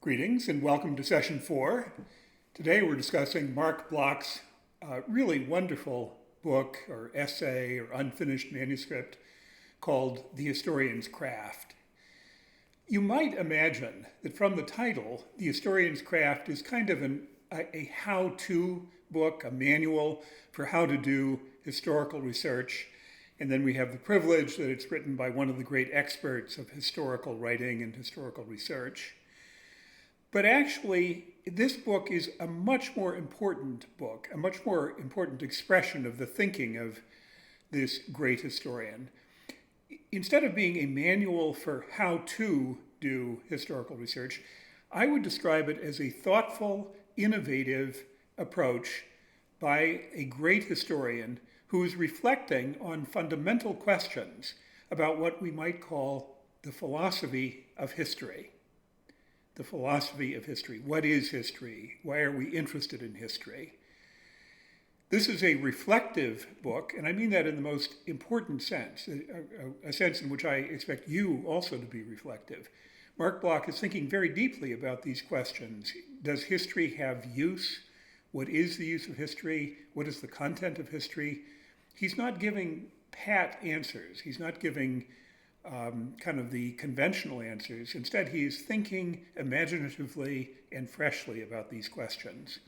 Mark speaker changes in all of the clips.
Speaker 1: Greetings and welcome to session 4. Today we're discussing Marc Bloch's really wonderful book or essay or unfinished manuscript called The Historian's Craft. You might imagine that from the title, The Historian's Craft is kind of a how-to book, a manual for how to do historical research. And then we have the privilege that it's written by one of the great experts of historical writing and historical research. But actually, this book is a much more important book, a much more important expression of the thinking of this great historian. Instead of being a manual for how to do historical research, I would describe it as a thoughtful, innovative approach by a great historian who is reflecting on fundamental questions about what we might call the philosophy of history. The philosophy of history. What is history? Why are we interested in history? This is a reflective book, and I mean that in the most important sense, a sense in which I expect you also to be reflective. Marc Bloch is thinking very deeply about these questions. Does history have use? What is the use of history? What is the content of history? He's not giving pat answers. He's not giving kind of the conventional answers. Instead, he is thinking imaginatively and freshly about these questions.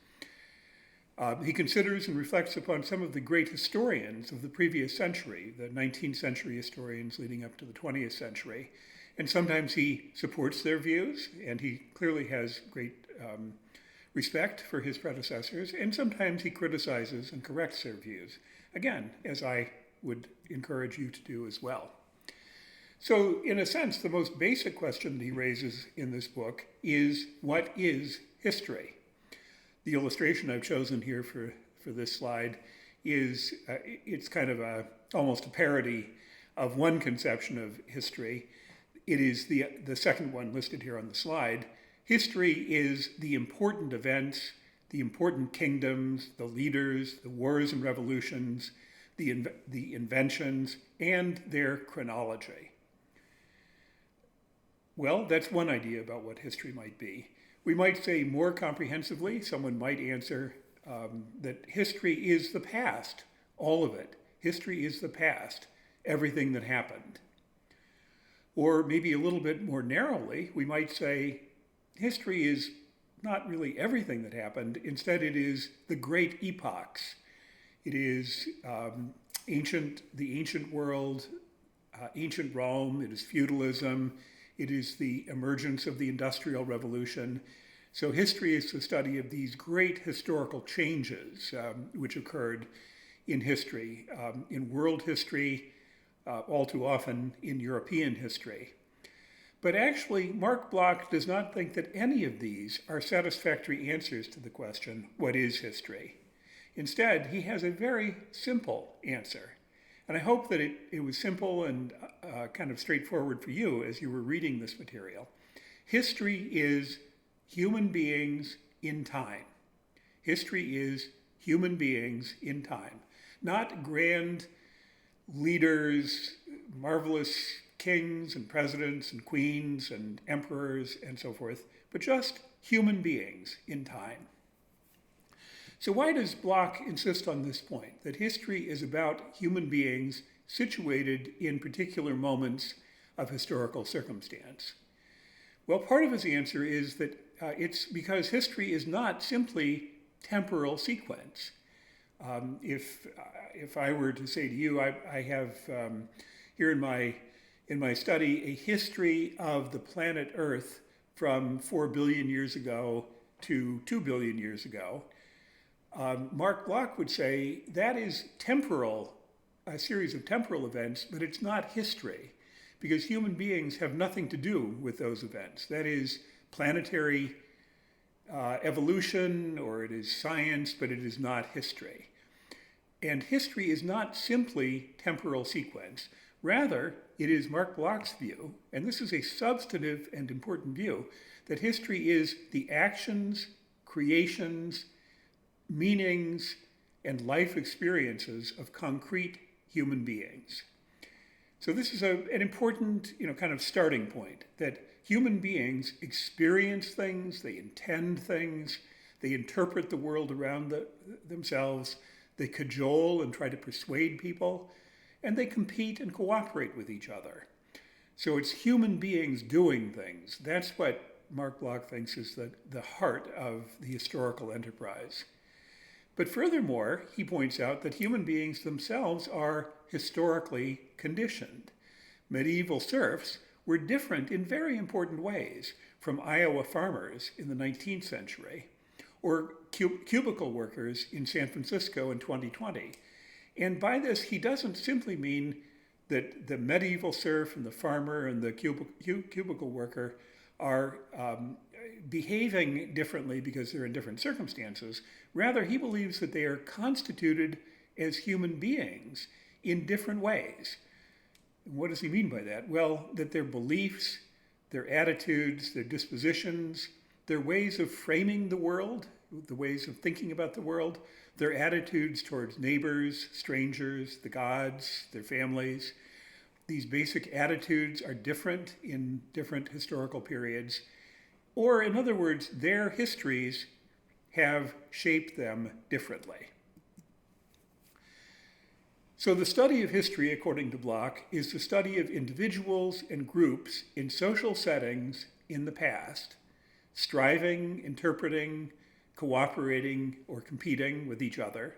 Speaker 1: He considers and reflects upon some of the great historians of the previous century, the 19th century historians leading up to the 20th century. And sometimes he supports their views, and he clearly has great respect for his predecessors, and sometimes he criticizes and corrects their views. Again, as I would encourage you to do as well. So, in a sense, the most basic question that he raises in this book is, what is history? The illustration I've chosen here for this slide is, it's kind of almost a parody of one conception of history. It is the second one listed here on the slide. History is the important events, the important kingdoms, the leaders, the wars and revolutions, the inventions, and their chronology. Well, that's one idea about what history might be. We might say more comprehensively, someone might answer that history is the past, all of it. History is the past, everything that happened. Or maybe a little bit more narrowly, we might say history is not really everything that happened. Instead, it is the great epochs. It is the ancient world, ancient Rome, it is feudalism, it is the emergence of the Industrial Revolution. So history is the study of these great historical changes which occurred in history, in world history, all too often in European history. But actually, Marc Bloch does not think that any of these are satisfactory answers to the question, what is history? Instead, he has a very simple answer. And I hope that it was simple and kind of straightforward for you as you were reading this material. History is human beings in time. History is human beings in time. Not grand leaders, marvelous kings and presidents and queens and emperors and so forth, but just human beings in time. So why does Bloch insist on this point, that history is about human beings situated in particular moments of historical circumstance? Well, part of his answer is that it's because history is not simply temporal sequence. If I were to say to you, I have here in my study a history of the planet Earth from 4 billion years ago to 2 billion years ago, Marc Bloch would say that is temporal, a series of temporal events, but it's not history, because human beings have nothing to do with those events. That is planetary evolution, or it is science, but it is not history. And history is not simply temporal sequence. Rather, it is Marc Bloch's view, and this is a substantive and important view, that history is the actions, creations, meanings, and life experiences of concrete human beings. So this is an important, kind of starting point, that human beings experience things, they intend things, they interpret the world around themselves, they cajole and try to persuade people, and they compete and cooperate with each other. So it's human beings doing things. That's what Marc Bloch thinks is the heart of the historical enterprise. But furthermore, he points out that human beings themselves are historically conditioned. Medieval serfs were different in very important ways from Iowa farmers in the 19th century, or cubicle workers in San Francisco in 2020. And by this, he doesn't simply mean that the medieval serf and the farmer and the cubicle worker are behaving differently because they're in different circumstances. Rather, he believes that they are constituted as human beings in different ways. What does he mean by that? Well, that their beliefs, their attitudes, their dispositions, their ways of framing the world, the ways of thinking about the world, their attitudes towards neighbors, strangers, the gods, their families. These basic attitudes are different in different historical periods. Or in other words, their histories have shaped them differently. So the study of history, according to Bloch, is the study of individuals and groups in social settings in the past, striving, interpreting, cooperating, or competing with each other.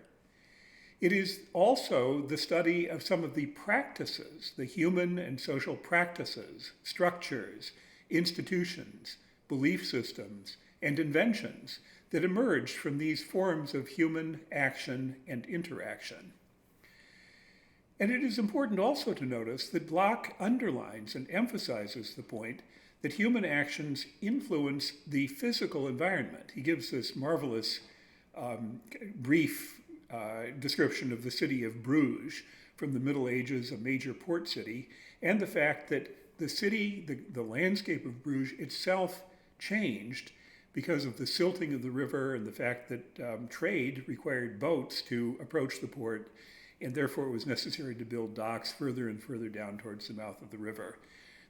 Speaker 1: It is also the study of some of the practices, the human and social practices, structures, institutions, belief systems, and inventions that emerged from these forms of human action and interaction. And it is important also to notice that Bloch underlines and emphasizes the point that human actions influence the physical environment. He gives this marvelous brief description of the city of Bruges from the Middle Ages, a major port city, and the fact that the city, the landscape of Bruges itself changed because of the silting of the river and the fact that trade required boats to approach the port, and therefore it was necessary to build docks further and further down towards the mouth of the river.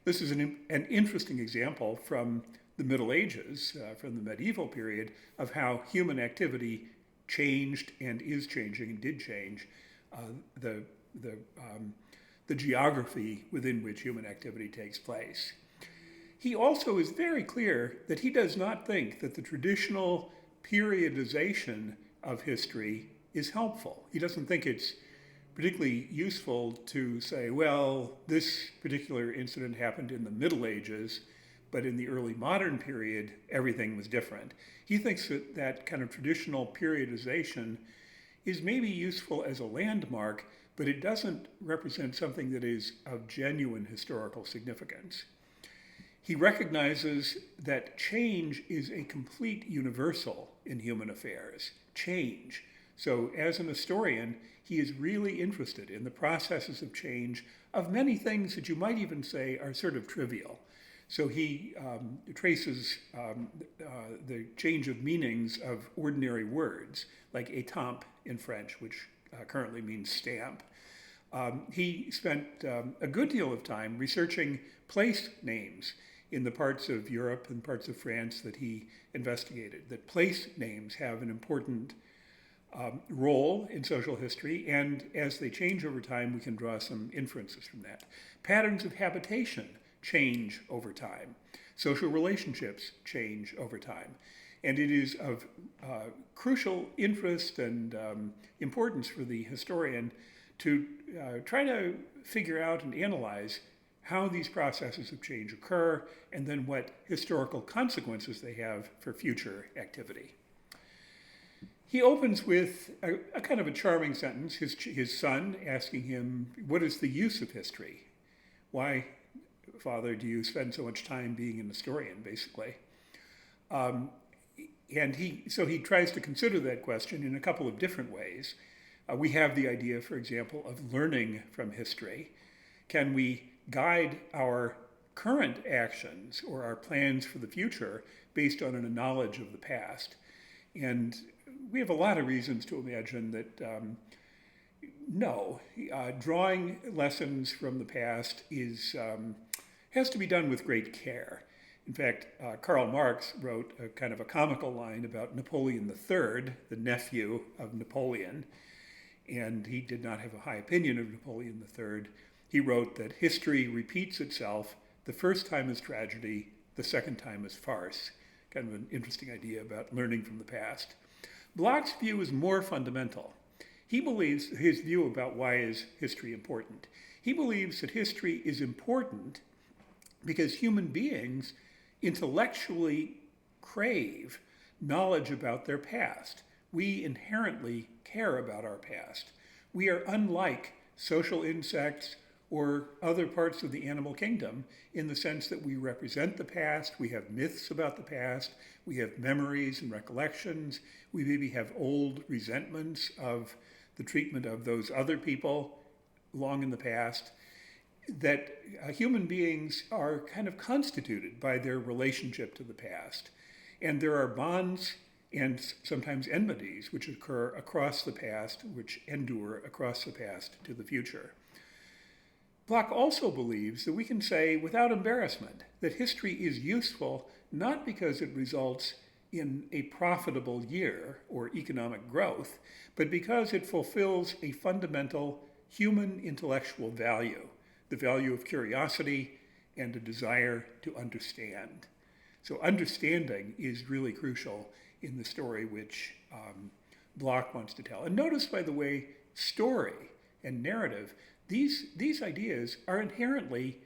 Speaker 1: This is an interesting example from the Middle Ages, from the medieval period, of how human activity changed and is changing and did change the geography within which human activity takes place. He also is very clear that he does not think that the traditional periodization of history is helpful. He doesn't think it's particularly useful to say, well, this particular incident happened in the Middle Ages, but in the early modern period, everything was different. He thinks that that kind of traditional periodization is maybe useful as a landmark, but it doesn't represent something that is of genuine historical significance. He recognizes that change is a complete universal in human affairs. Change. So as an historian, he is really interested in the processes of change of many things that you might even say are sort of trivial. So he traces the change of meanings of ordinary words, like étampe in French, which currently means stamp. He spent a good deal of time researching place names in the parts of Europe and parts of France that he investigated, that place names have an important role in social history, and as they change over time, we can draw some inferences from that. Patterns of habitation change over time. Social relationships change over time. And it is of crucial interest and importance for the historian to try to figure out and analyze how these processes of change occur, and then what historical consequences they have for future activity. He opens with a kind of a charming sentence, his son asking him, what is the use of history? Why, Father, do you spend so much time being an historian, basically? And he tries to consider that question in a couple of different ways. We have the idea, for example, of learning from history. Can we guide our current actions or our plans for the future based on a knowledge of the past? And we have a lot of reasons to imagine that no, drawing lessons from the past has to be done with great care. In fact, Karl Marx wrote a kind of a comical line about Napoleon III, the nephew of Napoleon, and he did not have a high opinion of Napoleon III. He wrote that history repeats itself. The first time is tragedy, the second time is farce. Kind of an interesting idea about learning from the past. Bloch's view is more fundamental. He believes his view about why is history important. He believes that history is important because human beings intellectually crave knowledge about their past. We inherently care about our past. We are unlike social insects or other parts of the animal kingdom in the sense that we represent the past, we have myths about the past, we have memories and recollections, we maybe have old resentments of the treatment of those other people long in the past, that human beings are kind of constituted by their relationship to the past. And there are bonds and sometimes enmities which occur across the past, which endure across the past to the future. Bloch also believes that we can say without embarrassment that history is useful not because it results in a profitable year or economic growth, but because it fulfills a fundamental human intellectual value, the value of curiosity and a desire to understand. So understanding is really crucial in the story which Bloch wants to tell. And notice, by the way, story and narrative, these ideas are inherently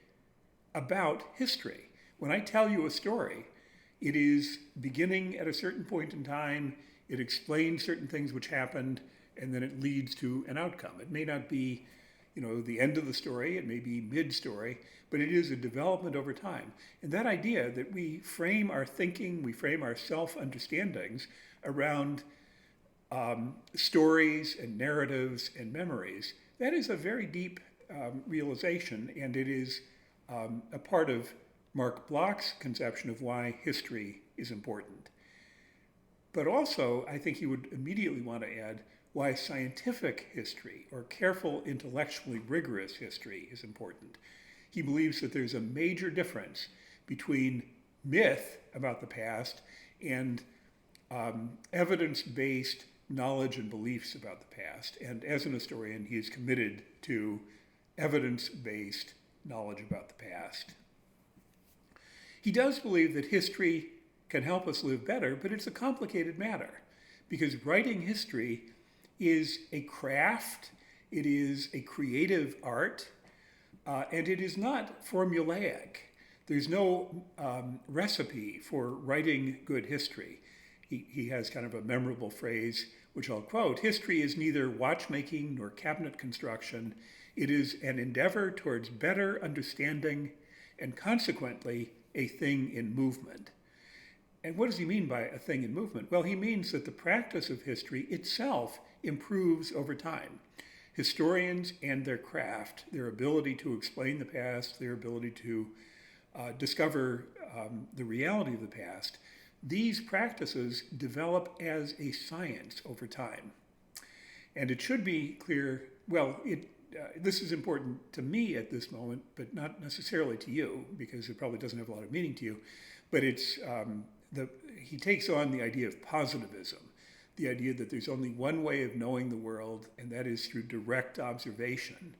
Speaker 1: about history. When I tell you a story, it is beginning at a certain point in time, it explains certain things which happened, and then it leads to an outcome. It may not be, the end of the story, it may be mid-story, but it is a development over time. And that idea that we frame our thinking, we frame our self-understandings around stories and narratives and memories, that is a very deep realization, and it is a part of Marc Bloch's conception of why history is important. But also, I think he would immediately want to add why scientific history, or careful, intellectually rigorous history, is important. He believes that there's a major difference between myth about the past and evidence-based knowledge and beliefs about the past. And as an historian, he is committed to evidence-based knowledge about the past. He does believe that history can help us live better, but it's a complicated matter because writing history is a craft, it is a creative art, and it is not formulaic. There's no recipe for writing good history. He has kind of a memorable phrase, which I'll quote: "History is neither watchmaking nor cabinet construction. It is an endeavor towards better understanding and consequently a thing in movement." And what does he mean by a thing in movement? Well, he means that the practice of history itself improves over time. Historians and their craft, their ability to explain the past, their ability to discover the reality of the past, these practices develop as a science over time. And it should be clear, this is important to me at this moment, but not necessarily to you, because it probably doesn't have a lot of meaning to you. But he takes on the idea of positivism, the idea that there's only one way of knowing the world, and that is through direct observation.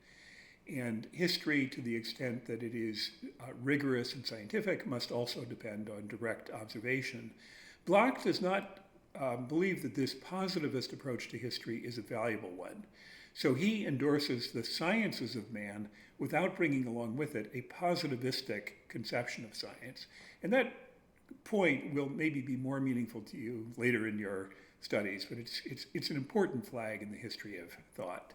Speaker 1: And history, to the extent that it is rigorous and scientific, must also depend on direct observation. Bloch does not believe that this positivist approach to history is a valuable one. So he endorses the sciences of man without bringing along with it a positivistic conception of science. And that point will maybe be more meaningful to you later in your studies, but it's an important flag in the history of thought.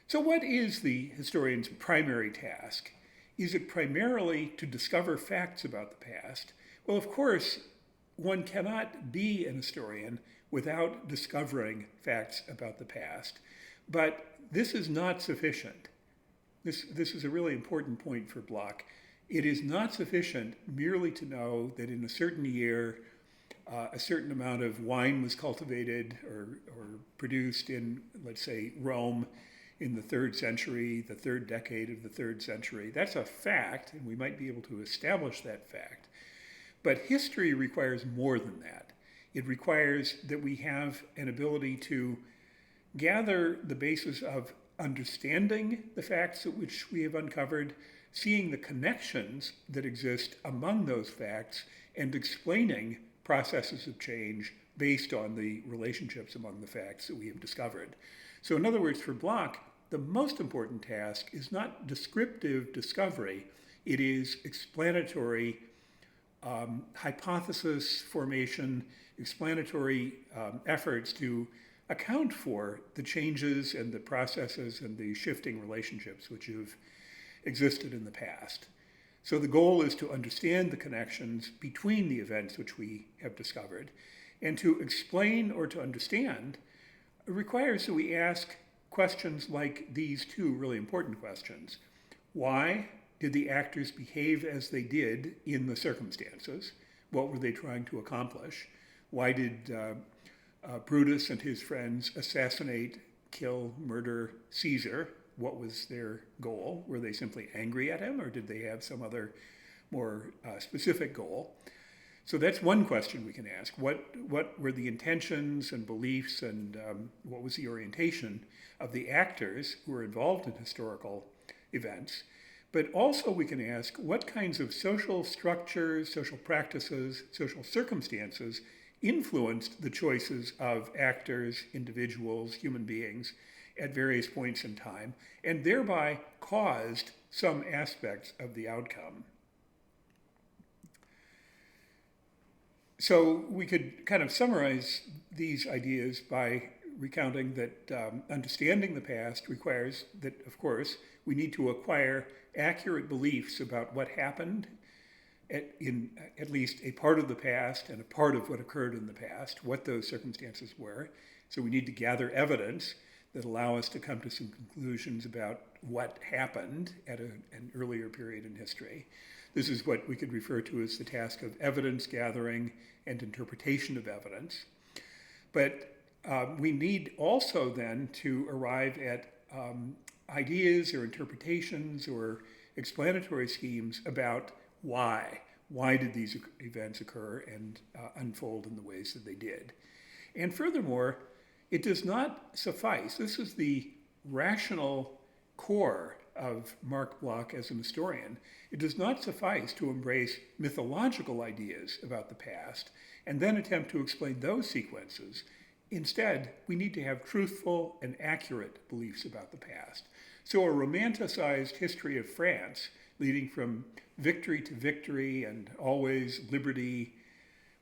Speaker 1: So what is the historian's primary task? Is it primarily to discover facts about the past? Well, of course, one cannot be an historian without discovering facts about the past. But this is not sufficient. This is a really important point for Bloch. It is not sufficient merely to know that in a certain year, a certain amount of wine was cultivated or produced in, let's say, Rome in the 3rd century, the 3rd decade of the 3rd century. That's a fact, and we might be able to establish that fact. But history requires more than that. It requires that we have an ability to gather the basis of understanding the facts which we have uncovered, seeing the connections that exist among those facts, and explaining processes of change based on the relationships among the facts that we have discovered. So in other words, for Bloch, the most important task is not descriptive discovery, it is explanatory hypothesis formation, explanatory efforts to account for the changes and the processes and the shifting relationships which have existed in the past. So the goal is to understand the connections between the events which we have discovered, and to explain or to understand requires that we ask questions like these two really important questions. Why did the actors behave as they did in the circumstances? What were they trying to accomplish? Why did Brutus and his friends assassinate, kill, murder Caesar? What was their goal? Were they simply angry at him, or did they have some other more specific goal? So that's one question we can ask. What were the intentions and beliefs, and what was the orientation of the actors who were involved in historical events? But also we can ask what kinds of social structures, social practices, social circumstances influenced the choices of actors, individuals, human beings at various points in time, and thereby caused some aspects of the outcome. So we could kind of summarize these ideas by recounting that understanding the past requires that, of course, we need to acquire accurate beliefs about what happened in at least a part of the past and a part of what occurred in the past, what those circumstances were. So we need to gather evidence that allow us to come to some conclusions about what happened at an earlier period in history. This is what we could refer to as the task of evidence gathering and interpretation of evidence. But we need also then to arrive at ideas or interpretations or explanatory schemes about why. Why did these events occur and unfold in the ways that they did? And furthermore, it does not suffice. This is the rational core of Marc Bloch as an historian. It does not suffice to embrace mythological ideas about the past and then attempt to explain those sequences. Instead, we need to have truthful and accurate beliefs about the past. So a romanticized history of France, leading from victory to victory and always liberty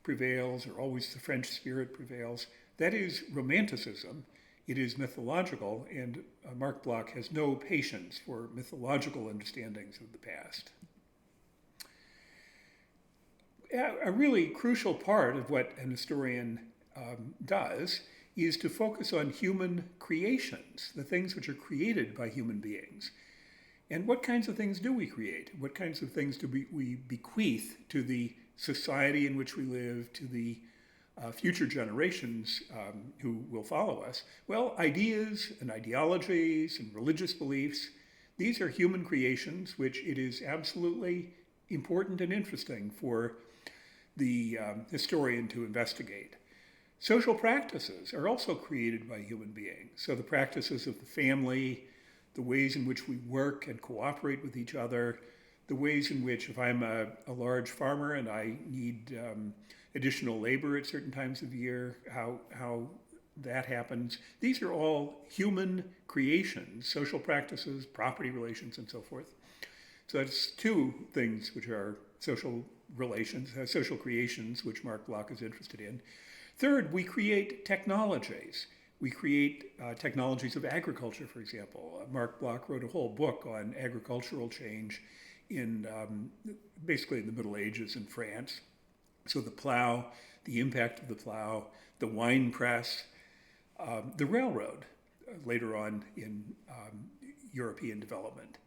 Speaker 1: prevails, or always the French spirit prevails, that is romanticism. It is mythological, and Marc Bloch has no patience for mythological understandings of the past. A really crucial part of what an historian does is to focus on human creations, the things which are created by human beings. And what kinds of things do we create? What kinds of things do we bequeath to the society in which we live, to the future generations who will follow us? Well, ideas and ideologies and religious beliefs, these are human creations which it is absolutely important and interesting for the historian to investigate. Social practices are also created by human beings. So the practices of the family, the ways in which we work and cooperate with each other, the ways in which, if I'm a large farmer and I need additional labor at certain times of year, how that happens. These are all human creations, social practices, property relations, and so forth. So that's two things which are social relations, social creations, which Marc Bloch is interested in. Third, we create technologies. We create technologies of agriculture, for example. Marc Bloch wrote a whole book on agricultural change in basically in the Middle Ages in France. So the plow, the impact of the plow, the wine press, the railroad, later on in European development.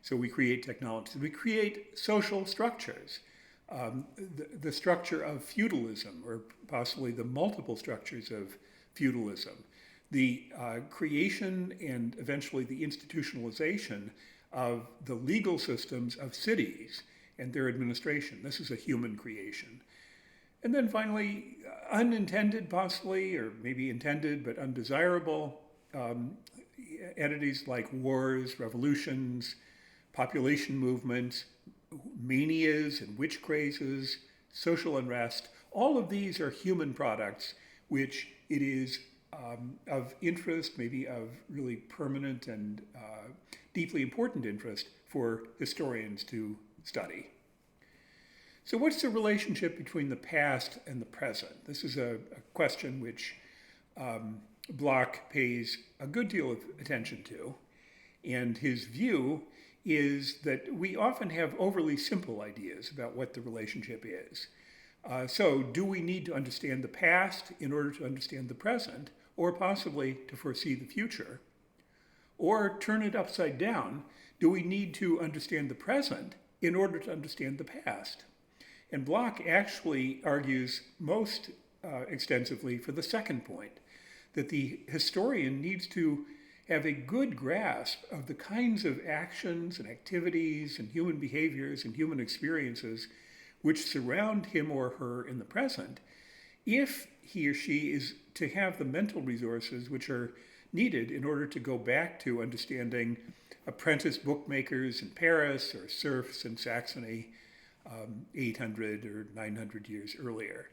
Speaker 1: So we create technologies. We create social structures. The structure of feudalism, or possibly the multiple structures of feudalism, the creation and eventually the institutionalization of the legal systems of cities and their administration. This is a human creation. And then finally, unintended possibly, or maybe intended but undesirable, entities like wars, revolutions, population movements, manias and witch crazes, social unrest. All of these are human products, which it is of interest, maybe of really permanent and deeply important interest for historians to study. So what's the relationship between the past and the present? This is a question which Bloch pays a good deal of attention to, and his view is that we often have overly simple ideas about what the relationship is. So do we need to understand the past in order to understand the present, or possibly to foresee the future? Or turn it upside down, do we need to understand the present in order to understand the past? And Bloch actually argues most extensively for the second point, that the historian needs to have a good grasp of the kinds of actions and activities and human behaviors and human experiences which surround him or her in the present, if he or she is to have the mental resources which are needed in order to go back to understanding apprentice bookmakers in Paris or serfs in Saxony 800 or 900 years earlier.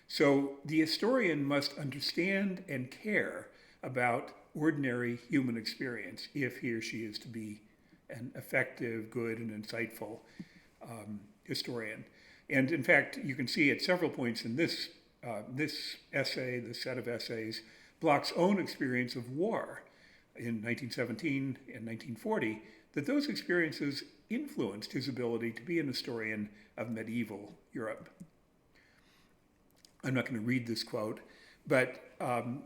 Speaker 1: So the historian must understand and care about ordinary human experience if he or she is to be an effective, good, and insightful historian. And in fact, you can see at several points in this essay, this set of essays, Bloch's own experience of war in 1917 and 1940, that those experiences influenced his ability to be an historian of medieval Europe. I'm not going to read this quote, but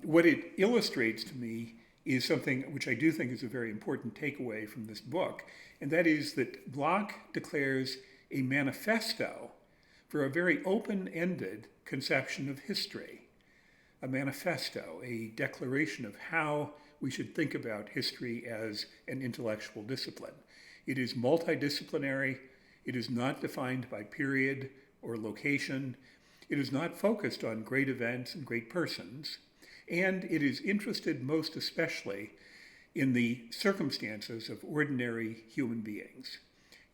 Speaker 1: what it illustrates to me is something which I do think is a very important takeaway from this book, and that is that Bloch declares a manifesto for a very open-ended conception of history. A manifesto, a declaration of how we should think about history as an intellectual discipline. It is multidisciplinary. It is not defined by period or location. It is not focused on great events and great persons. And it is interested most especially in the circumstances of ordinary human beings.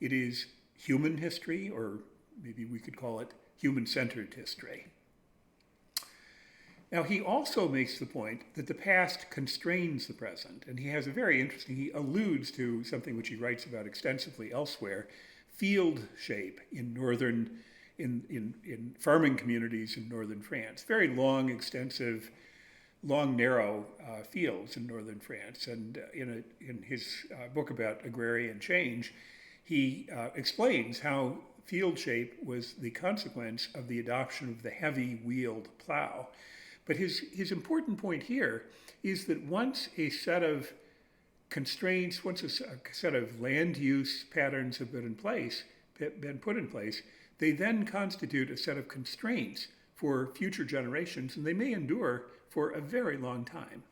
Speaker 1: It is human history, or maybe we could call it human-centered history. Now, he also makes the point that the past constrains the present, and he has a very interesting, he alludes to something which he writes about extensively elsewhere, field shape in farming communities in northern France. Very long, extensive, long, narrow fields in northern France. And in his book about agrarian change, he explains how field shape was the consequence of the adoption of the heavy wheeled plow. But his important point here is that once a set of constraints, once a set of land use patterns have been put in place, they then constitute a set of constraints for future generations, and they may endure for a very long time.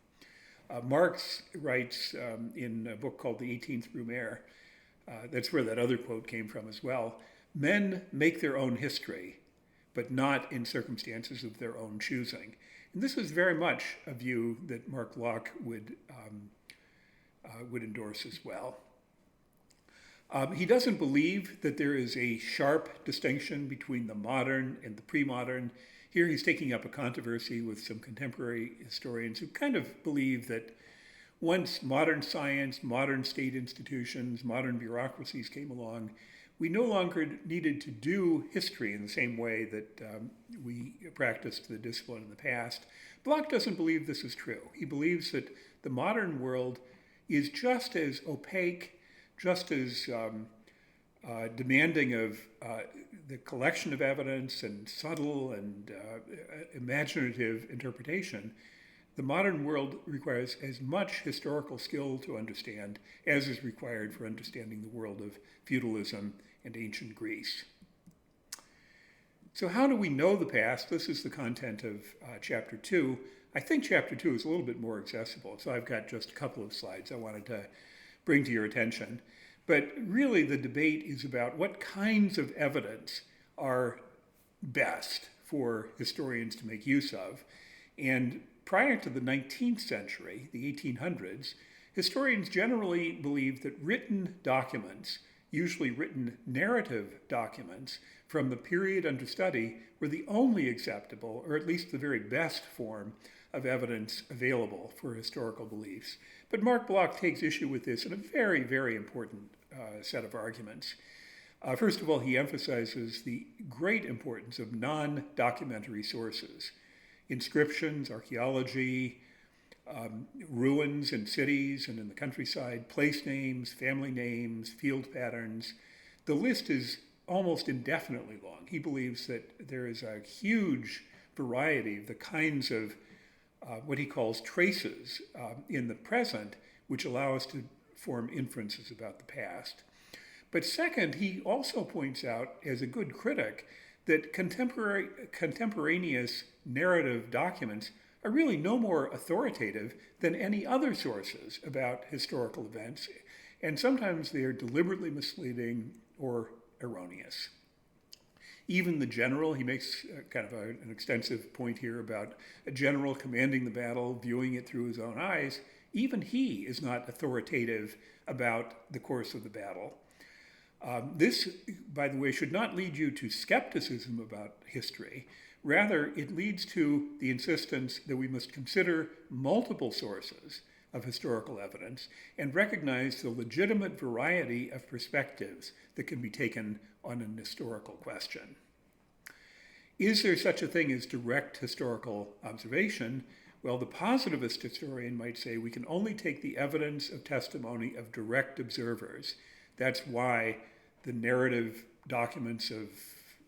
Speaker 1: Marx writes in a book called The 18th Brumaire, that's where that other quote came from as well, men make their own history, but not in circumstances of their own choosing. And this is very much a view that Marc Bloch would endorse as well. He doesn't believe that there is a sharp distinction between the modern and the pre-modern. Here he's taking up a controversy with some contemporary historians who kind of believe that once modern science, modern state institutions, modern bureaucracies came along, we no longer needed to do history in the same way that we practiced the discipline in the past. Bloch doesn't believe this is true. He believes that the modern world is just as opaque, just as demanding of the collection of evidence and subtle and imaginative interpretation. The modern world requires as much historical skill to understand as is required for understanding the world of feudalism and ancient Greece. So how do we know the past? This is the content of Chapter 2. I think Chapter 2 is a little bit more accessible, so I've got just a couple of slides I wanted to bring to your attention. But really the debate is about what kinds of evidence are best for historians to make use of. And prior to the 19th century, the 1800s, historians generally believed that written documents, usually written narrative documents from the period under study, were the only acceptable, or at least the very best form of evidence available for historical beliefs. But Marc Bloch takes issue with this in a very, very important set of arguments. First of all, he emphasizes the great importance of non-documentary sources. Inscriptions, archaeology, ruins in cities and in the countryside, place names, family names, field patterns. The list is almost indefinitely long. He believes that there is a huge variety of the kinds of what he calls traces in the present, which allow us to form inferences about the past. But second, he also points out, as a good critic, that contemporaneous narrative documents are really no more authoritative than any other sources about historical events, and sometimes they are deliberately misleading or erroneous. Even the general, he makes kind of an extensive point here about a general commanding the battle, viewing it through his own eyes. Even he is not authoritative about the course of the battle. This, by the way, should not lead you to skepticism about history. Rather, it leads to the insistence that we must consider multiple sources of historical evidence and recognize the legitimate variety of perspectives that can be taken on an historical question. Is there such a thing as direct historical observation? Well, the positivist historian might say we can only take the evidence of testimony of direct observers. That's why the narrative documents of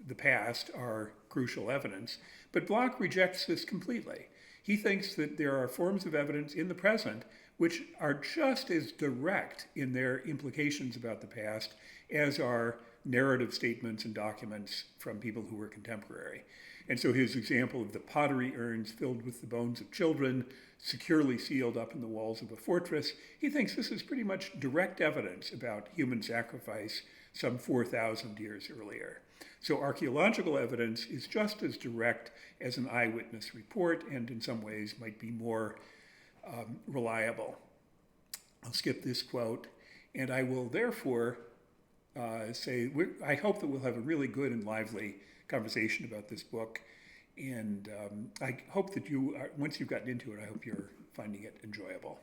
Speaker 1: the past are crucial evidence. But Bloch rejects this completely. He thinks that there are forms of evidence in the present which are just as direct in their implications about the past as are narrative statements and documents from people who were contemporary. And so his example of the pottery urns filled with the bones of children, securely sealed up in the walls of a fortress, he thinks this is pretty much direct evidence about human sacrifice some 4,000 years earlier. So archaeological evidence is just as direct as an eyewitness report, and in some ways might be more reliable. I'll skip this quote, and I will therefore say I hope that we'll have a really good and lively conversation about this book, and I hope that once you've gotten into it, I hope you're finding it enjoyable.